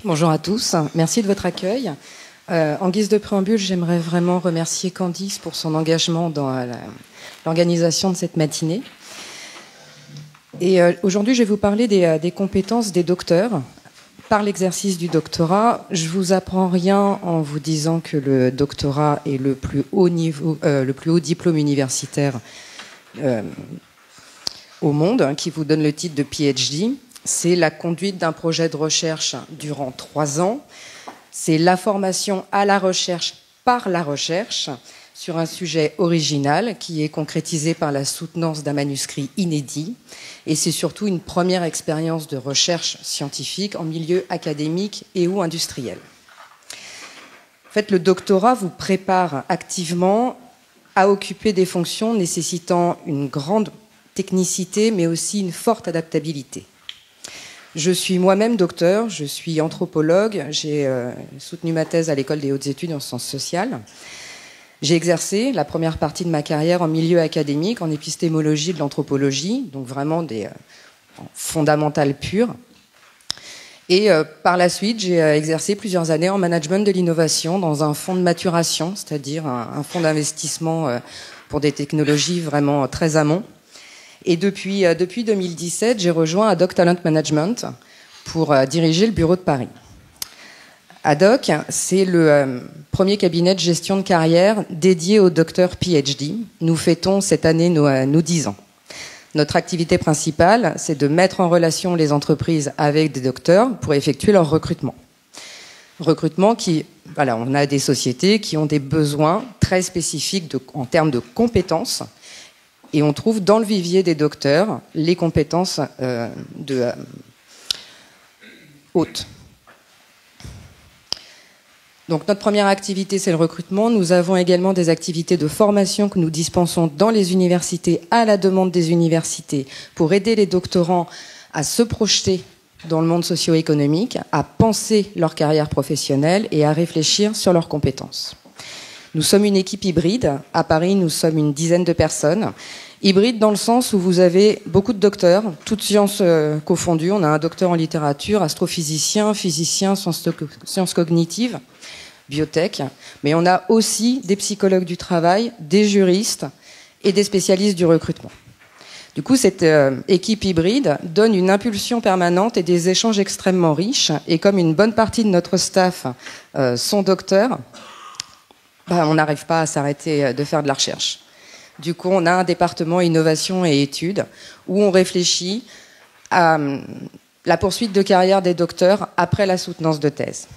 Bonjour à tous, merci de votre accueil. En guise de préambule, j'aimerais vraiment remercier Candice pour son engagement dans l'organisation de cette matinée. Et aujourd'hui, je vais vous parler des compétences des docteurs. Par l'exercice du doctorat, je vous apprends rien en vous disant que le doctorat est le plus haut diplôme universitaire au monde, qui vous donne le titre de PhD. C'est la conduite d'un projet de recherche durant 3 ans. C'est la formation à la recherche par la recherche sur un sujet original qui est concrétisé par la soutenance d'un manuscrit inédit. Et c'est surtout une première expérience de recherche scientifique en milieu académique et ou industriel. En fait, le doctorat vous prépare activement à occuper des fonctions nécessitant une grande technicité, mais aussi une forte adaptabilité. Je suis moi-même docteur, je suis anthropologue, j'ai soutenu ma thèse à l'école des hautes études en sciences sociales. J'ai exercé la première partie de ma carrière en milieu académique, en épistémologie de l'anthropologie, donc vraiment des fondamentales pures. Et par la suite, j'ai exercé plusieurs années en management de l'innovation dans un fonds de maturation, c'est-à-dire un fonds d'investissement pour des technologies vraiment très amont. Et depuis 2017, j'ai rejoint Haddock Talent Management pour diriger le bureau de Paris. Haddock, c'est le premier cabinet de gestion de carrière dédié aux docteurs PhD. Nous fêtons cette année nos 10 ans. Notre activité principale, c'est de mettre en relation les entreprises avec des docteurs pour effectuer leur recrutement. Recrutement on a des sociétés qui ont des besoins très spécifiques en termes de compétences. Et on trouve dans le vivier des docteurs les compétences hautes. Donc notre première activité, c'est le recrutement. Nous avons également des activités de formation que nous dispensons dans les universités à la demande des universités pour aider les doctorants à se projeter dans le monde socio-économique, à penser leur carrière professionnelle et à réfléchir sur leurs compétences. Nous sommes une équipe hybride. À Paris, nous sommes une dizaine de personnes. Hybride dans le sens où vous avez beaucoup de docteurs, toutes sciences confondues. On a un docteur en littérature, astrophysicien, physicien, sciences cognitives, biotech. Mais on a aussi des psychologues du travail, des juristes et des spécialistes du recrutement. Du coup, cette équipe hybride donne une impulsion permanente et des échanges extrêmement riches. Et comme une bonne partie de notre staff sont docteurs, on n'arrive pas à s'arrêter de faire de la recherche. Du coup, on a un département innovation et études où on réfléchit à la poursuite de carrière des docteurs après la soutenance de thèse.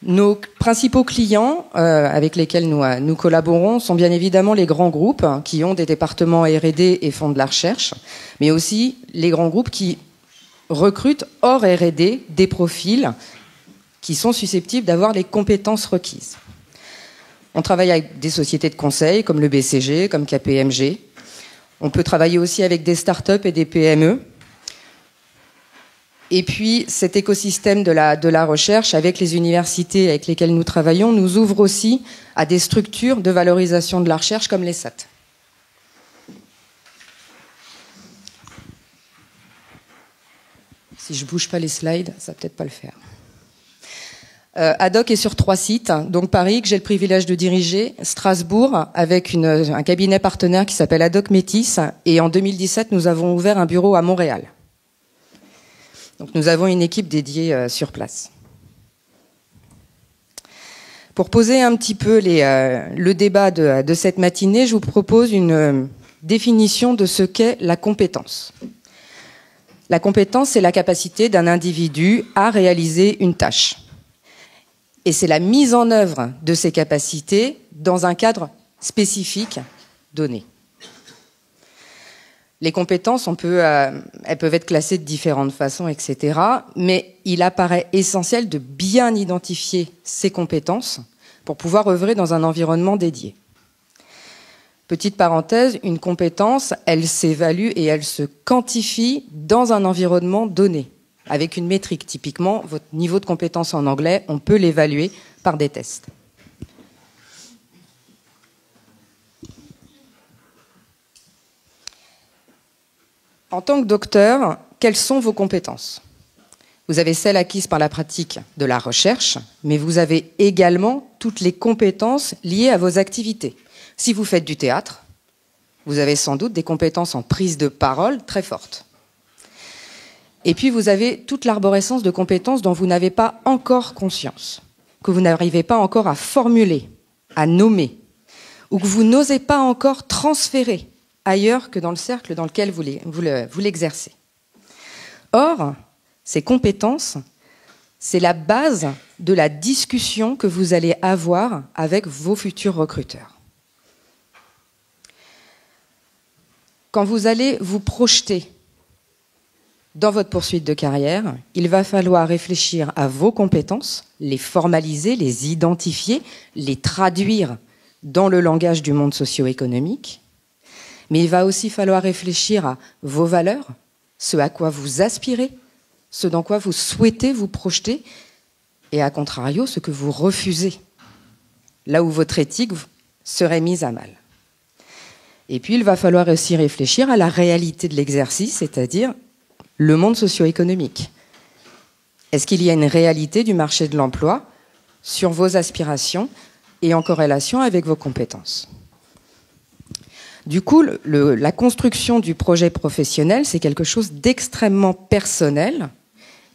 Nos principaux clients avec lesquels nous collaborons sont bien évidemment les grands groupes qui ont des départements R&D et font de la recherche, mais aussi les grands groupes qui recrutent hors R&D des profils qui sont susceptibles d'avoir les compétences requises. On travaille avec des sociétés de conseil comme le BCG, comme KPMG. On peut travailler aussi avec des startups et des PME. Et puis, cet écosystème de la recherche avec les universités avec lesquelles nous travaillons nous ouvre aussi à des structures de valorisation de la recherche comme l'ESAT. Si je ne bouge pas les slides, ça ne va peut-être pas le faire. Haddock est sur 3 sites, donc Paris, que j'ai le privilège de diriger, Strasbourg, avec un cabinet partenaire qui s'appelle Haddock Métis, et en 2017, nous avons ouvert un bureau à Montréal. Donc nous avons une équipe dédiée sur place. Pour poser un petit peu le débat de cette matinée, je vous propose une définition de ce qu'est la compétence. La compétence, c'est la capacité d'un individu à réaliser une tâche. Et c'est la mise en œuvre de ces capacités dans un cadre spécifique donné. Les compétences, elles peuvent être classées de différentes façons, etc. Mais il apparaît essentiel de bien identifier ces compétences pour pouvoir œuvrer dans un environnement dédié. Petite parenthèse, une compétence, elle s'évalue et elle se quantifie dans un environnement donné, avec une métrique. Typiquement, votre niveau de compétence en anglais, on peut l'évaluer par des tests. En tant que docteur, quelles sont vos compétences ? Vous avez celles acquises par la pratique de la recherche, mais vous avez également toutes les compétences liées à vos activités. Si vous faites du théâtre, vous avez sans doute des compétences en prise de parole très fortes. Et puis vous avez toute l'arborescence de compétences dont vous n'avez pas encore conscience, que vous n'arrivez pas encore à formuler, à nommer, ou que vous n'osez pas encore transférer ailleurs que dans le cercle dans lequel vous l'exercez. Or, ces compétences, c'est la base de la discussion que vous allez avoir avec vos futurs recruteurs. Quand vous allez vous projeter dans votre poursuite de carrière, il va falloir réfléchir à vos compétences, les formaliser, les identifier, les traduire dans le langage du monde socio-économique. Mais il va aussi falloir réfléchir à vos valeurs, ce à quoi vous aspirez, ce dans quoi vous souhaitez vous projeter, et à contrario, ce que vous refusez, là où votre éthique serait mise à mal. Et puis, il va falloir aussi réfléchir à la réalité de l'exercice, c'est-à-dire le monde socio-économique. Est-ce qu'il y a une réalité du marché de l'emploi sur vos aspirations et en corrélation avec vos compétences? Du coup, la construction du projet professionnel, c'est quelque chose d'extrêmement personnel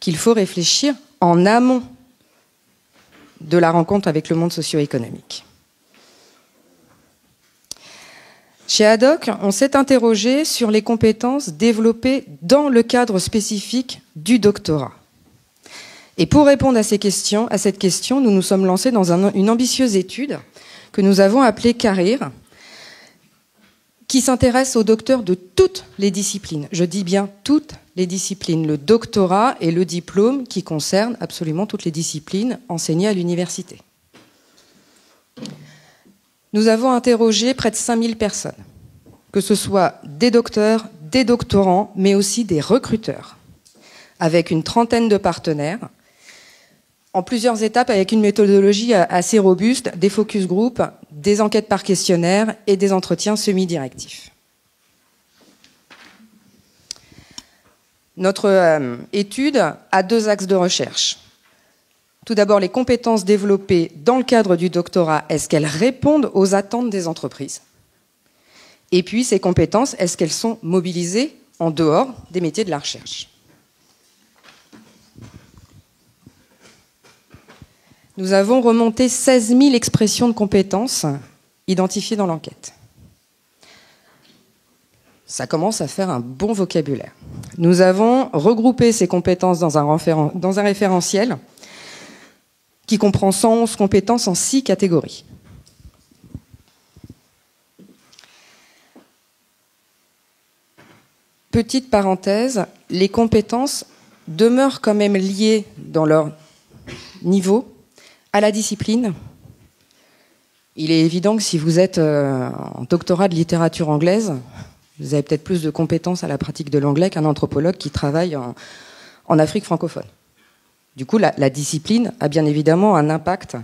qu'il faut réfléchir en amont de la rencontre avec le monde socio-économique. Chez Haddock, on s'est interrogé sur les compétences développées dans le cadre spécifique du doctorat. Et pour répondre à cette question, nous nous sommes lancés dans une ambitieuse étude que nous avons appelée Career, qui s'intéresse aux docteurs de toutes les disciplines. Je dis bien toutes les disciplines. Le doctorat est le diplôme qui concerne absolument toutes les disciplines enseignées à l'université. Nous avons interrogé près de 5000 personnes, que ce soit des docteurs, des doctorants, mais aussi des recruteurs, avec une trentaine de partenaires, en plusieurs étapes avec une méthodologie assez robuste, des focus group, des enquêtes par questionnaire et des entretiens semi-directifs. Notre étude a 2 axes de recherche. Tout d'abord, les compétences développées dans le cadre du doctorat, est-ce qu'elles répondent aux attentes des entreprises? Et puis, ces compétences, est-ce qu'elles sont mobilisées en dehors des métiers de la recherche? Nous avons remonté 16 000 expressions de compétences identifiées dans l'enquête. Ça commence à faire un bon vocabulaire. Nous avons regroupé ces compétences dans un référentiel qui comprend 111 compétences en 6 catégories. Petite parenthèse, les compétences demeurent quand même liées dans leur niveau à la discipline. Il est évident que si vous êtes en doctorat de littérature anglaise, vous avez peut-être plus de compétences à la pratique de l'anglais qu'un anthropologue qui travaille en Afrique francophone. Du coup, la discipline a bien évidemment un impact.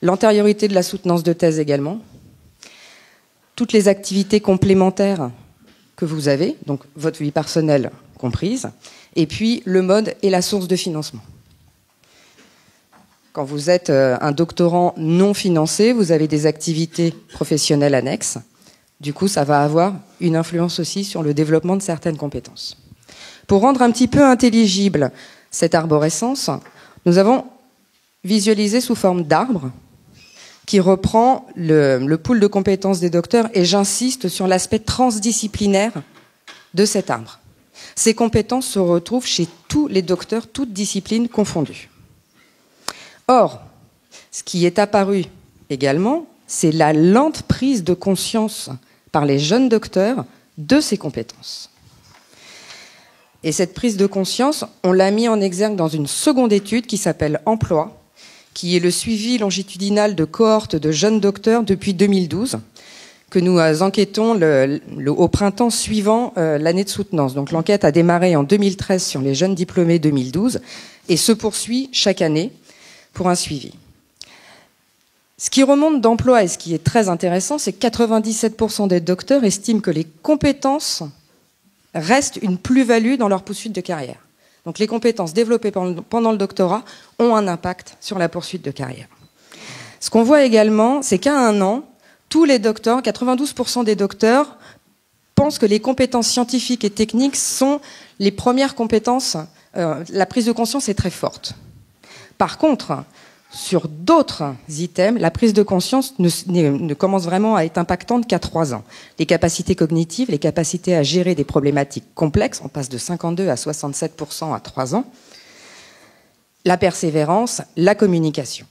L'antériorité de la soutenance de thèse également. Toutes les activités complémentaires que vous avez, donc votre vie personnelle comprise, et puis le mode et la source de financement. Quand vous êtes un doctorant non financé, vous avez des activités professionnelles annexes. Du coup, ça va avoir une influence aussi sur le développement de certaines compétences. Pour rendre un petit peu intelligible cette arborescence, nous avons visualisé sous forme d'arbre qui reprend le pool de compétences des docteurs, et j'insiste sur l'aspect transdisciplinaire de cet arbre. Ces compétences se retrouvent chez tous les docteurs, toutes disciplines confondues. Or, ce qui est apparu également, c'est la lente prise de conscience par les jeunes docteurs de ces compétences. Et cette prise de conscience, on l'a mis en exergue dans une seconde étude qui s'appelle Emploi, qui est le suivi longitudinal de cohortes de jeunes docteurs depuis 2012, que nous enquêtons au printemps suivant l'année de soutenance. Donc l'enquête a démarré en 2013 sur les jeunes diplômés 2012 et se poursuit chaque année pour un suivi. Ce qui remonte d'Emploi et ce qui est très intéressant, c'est que 97% des docteurs estiment que les compétences restent une plus-value dans leur poursuite de carrière. Donc les compétences développées pendant le doctorat ont un impact sur la poursuite de carrière. Ce qu'on voit également, c'est qu'à 1 an, tous les docteurs, 92% des docteurs, pensent que les compétences scientifiques et techniques sont les premières compétences. La prise de conscience est très forte. Par contre, sur d'autres items, la prise de conscience ne commence vraiment à être impactante qu'à 3 ans. Les capacités cognitives, les capacités à gérer des problématiques complexes, on passe de 52 à 67% à 3 ans. La persévérance, la communication.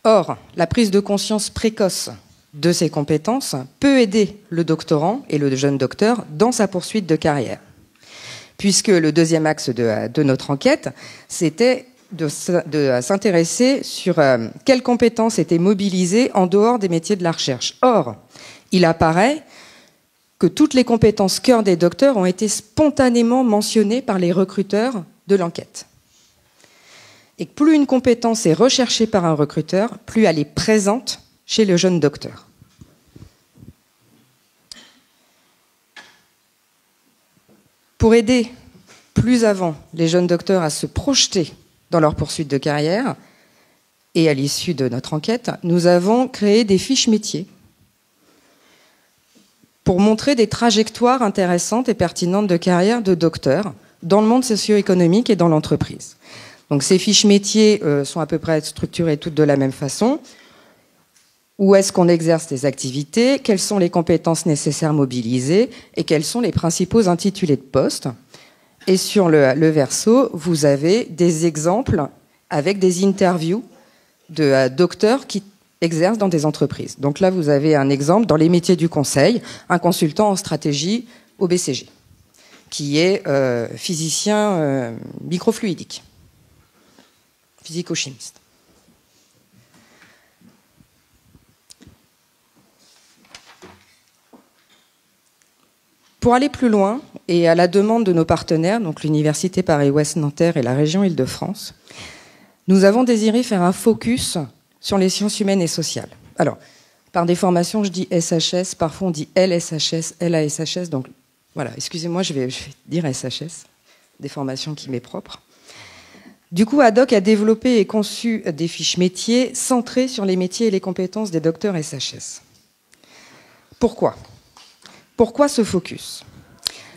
Or, la prise de conscience précoce de ces compétences peut aider le doctorant et le jeune docteur dans sa poursuite de carrière. Puisque le deuxième axe de notre enquête, c'était de s'intéresser sur quelles compétences étaient mobilisées en dehors des métiers de la recherche. Or, il apparaît que toutes les compétences cœur des docteurs ont été spontanément mentionnées par les recruteurs de l'enquête. Et que plus une compétence est recherchée par un recruteur, plus elle est présente chez le jeune docteur. Pour aider plus avant les jeunes docteurs à se projeter dans leur poursuite de carrière, et à l'issue de notre enquête, nous avons créé des fiches métiers pour montrer des trajectoires intéressantes et pertinentes de carrière de docteurs dans le monde socio-économique et dans l'entreprise. Donc ces fiches métiers sont à peu près structurées toutes de la même façon. Où est-ce qu'on exerce les activités? Quelles sont les compétences nécessaires mobilisées? Et quels sont les principaux intitulés de poste? Et sur le verso, vous avez des exemples avec des interviews de docteurs qui exercent dans des entreprises. Donc là, vous avez un exemple dans les métiers du conseil, un consultant en stratégie au BCG, qui est physicien microfluidique, physico-chimiste. Pour aller plus loin, et à la demande de nos partenaires, donc l'Université Paris-Ouest Nanterre et la région Île-de-France, nous avons désiré faire un focus sur les sciences humaines et sociales. Alors, par des formations, je dis SHS, parfois on dit LSHS, LASHS, donc voilà, excusez-moi, je vais dire SHS, des formations qui m'est propre. Du coup, ADOC a développé et conçu des fiches métiers centrées sur les métiers et les compétences des docteurs SHS. Pourquoi ? Pourquoi ce focus ?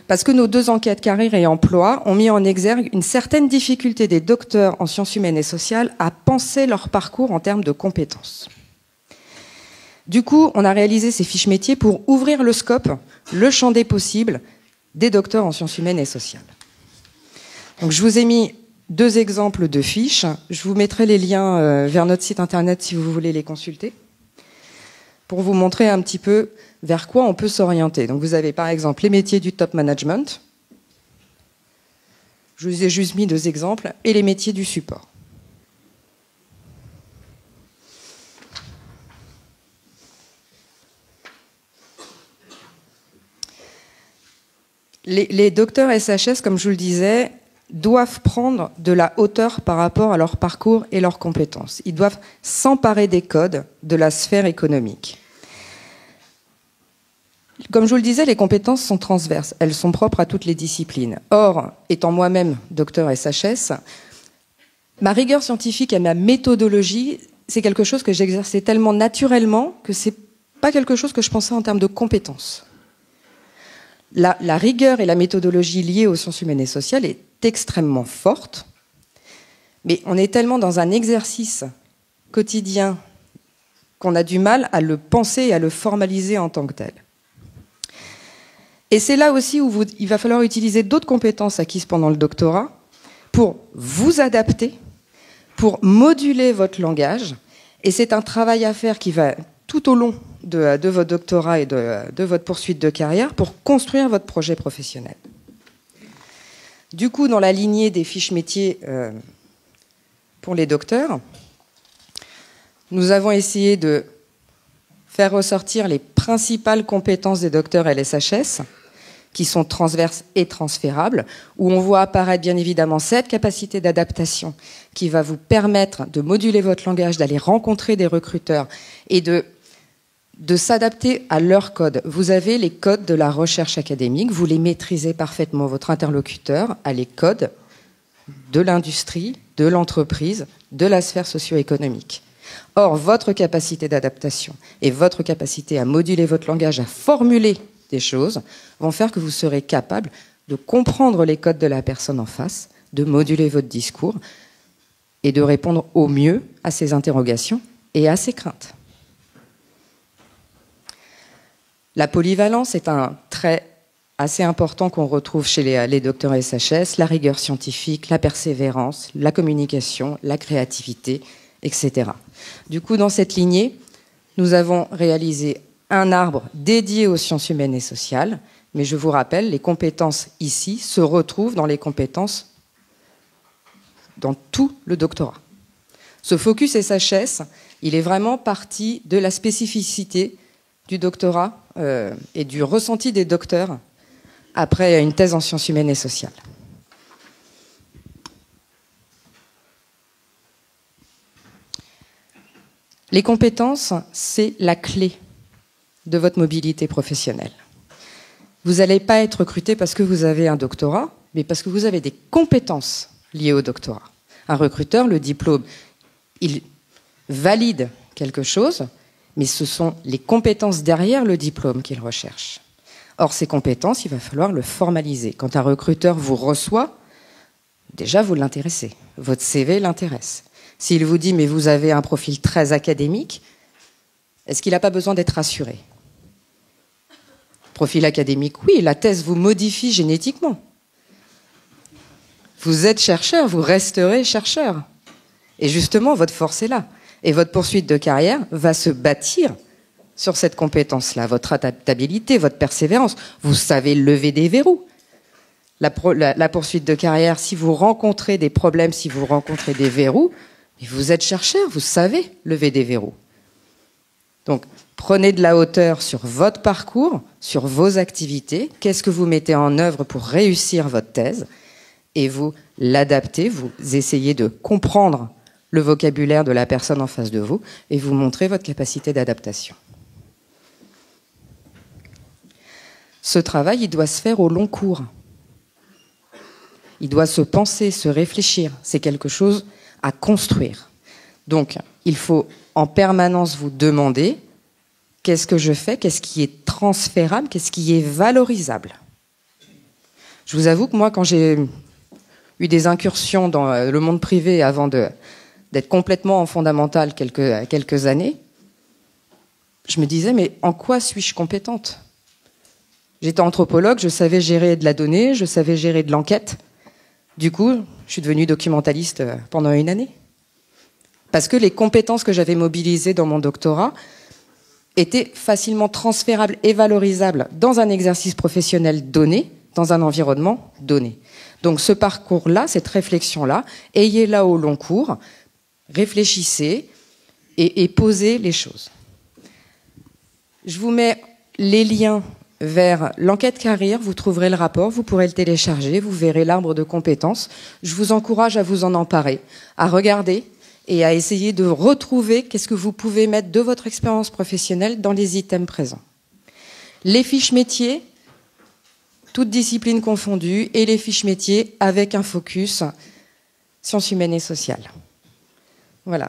Parce que nos 2 enquêtes carrière et emploi ont mis en exergue une certaine difficulté des docteurs en sciences humaines et sociales à penser leur parcours en termes de compétences. Du coup, on a réalisé ces fiches métiers pour ouvrir le scope, le champ des possibles des docteurs en sciences humaines et sociales. Donc, je vous ai mis 2 exemples de fiches. Je vous mettrai les liens vers notre site internet si vous voulez les consulter, pour vous montrer un petit peu vers quoi on peut s'orienter. Donc vous avez par exemple les métiers du top management. Je vous ai juste mis 2 exemples. Et les métiers du support. Les docteurs SHS, comme je vous le disais, doivent prendre de la hauteur par rapport à leur parcours et leurs compétences. Ils doivent s'emparer des codes de la sphère économique. Comme je vous le disais, les compétences sont transverses. Elles sont propres à toutes les disciplines. Or, étant moi-même docteur SHS, ma rigueur scientifique et ma méthodologie, c'est quelque chose que j'exerçais tellement naturellement que c'est pas quelque chose que je pensais en termes de compétences. La rigueur et la méthodologie liées aux sciences humaines et sociales est extrêmement forte, mais on est tellement dans un exercice quotidien qu'on a du mal à le penser et à le formaliser en tant que tel. Et c'est là aussi où il va falloir utiliser d'autres compétences acquises pendant le doctorat pour vous adapter, pour moduler votre langage. Et c'est un travail à faire qui va tout au long de votre doctorat et de votre poursuite de carrière pour construire votre projet professionnel. Du coup, dans la lignée des fiches métiers pour les docteurs, nous avons essayé de faire ressortir les principales compétences des docteurs LSHS, qui sont transverses et transférables, où on voit apparaître bien évidemment cette capacité d'adaptation qui va vous permettre de moduler votre langage, d'aller rencontrer des recruteurs et de s'adapter à leur code. Vous avez les codes de la recherche académique, vous les maîtrisez parfaitement. Votre interlocuteur a les codes de l'industrie, de l'entreprise, de la sphère socio-économique. Or, votre capacité d'adaptation et votre capacité à moduler votre langage, à formuler des choses, vont faire que vous serez capable de comprendre les codes de la personne en face, de moduler votre discours et de répondre au mieux à ses interrogations et à ses craintes. La polyvalence est un trait assez important qu'on retrouve chez les docteurs SHS, la rigueur scientifique, la persévérance, la communication, la créativité, etc. Du coup, dans cette lignée, nous avons réalisé un arbre dédié aux sciences humaines et sociales, mais je vous rappelle, les compétences ici se retrouvent dans les compétences dans tout le doctorat. Ce focus SHS, il est vraiment parti de la spécificité du doctorat et du ressenti des docteurs après une thèse en sciences humaines et sociales. Les compétences, c'est la clé de votre mobilité professionnelle. Vous n'allez pas être recruté parce que vous avez un doctorat, mais parce que vous avez des compétences liées au doctorat. Un recruteur, le diplôme, il valide quelque chose, mais ce sont les compétences derrière le diplôme qu'il recherche. Or, ces compétences, il va falloir le formaliser. Quand un recruteur vous reçoit, déjà vous l'intéressez, votre CV l'intéresse. S'il vous dit « mais vous avez un profil très académique », est-ce qu'il n'a pas besoin d'être rassuré? Profil académique, oui, la thèse vous modifie génétiquement. Vous êtes chercheur, vous resterez chercheur. Et justement, votre force est là. Et votre poursuite de carrière va se bâtir sur cette compétence-là, votre adaptabilité, votre persévérance. Vous savez lever des verrous. La poursuite de carrière, si vous rencontrez des problèmes, si vous rencontrez des verrous, vous êtes chercheur, vous savez lever des verrous. Donc, prenez de la hauteur sur votre parcours, sur vos activités. Qu'est-ce que vous mettez en œuvre pour réussir votre thèse? Et vous l'adaptez, vous essayez de comprendre le vocabulaire de la personne en face de vous et vous montrez votre capacité d'adaptation. Ce travail, il doit se faire au long cours. Il doit se penser, se réfléchir. C'est quelque chose à construire. Donc, il faut en permanence vous demander qu'est-ce que je fais, qu'est-ce qui est transférable, qu'est-ce qui est valorisable. Je vous avoue que moi, quand j'ai eu des incursions dans le monde privé avant d'être complètement en fondamental quelques années, je me disais, mais en quoi suis-je compétente? J'étais anthropologue, je savais gérer de la donnée, je savais gérer de l'enquête. Du coup, je suis devenue documentaliste pendant une année. Parce que les compétences que j'avais mobilisées dans mon doctorat étaient facilement transférables et valorisables dans un exercice professionnel donné, dans un environnement donné. Donc ce parcours-là, cette réflexion-là, ayez-la au long cours, réfléchissez et posez les choses. Je vous mets les liens vers l'enquête carrière, vous trouverez le rapport, vous pourrez le télécharger, vous verrez l'arbre de compétences. Je vous encourage à vous en emparer, à regarder et à essayer de retrouver qu'est-ce que vous pouvez mettre de votre expérience professionnelle dans les items présents. Les fiches métiers, toutes disciplines confondues, et les fiches métiers avec un focus sciences humaines et sociales. Voilà.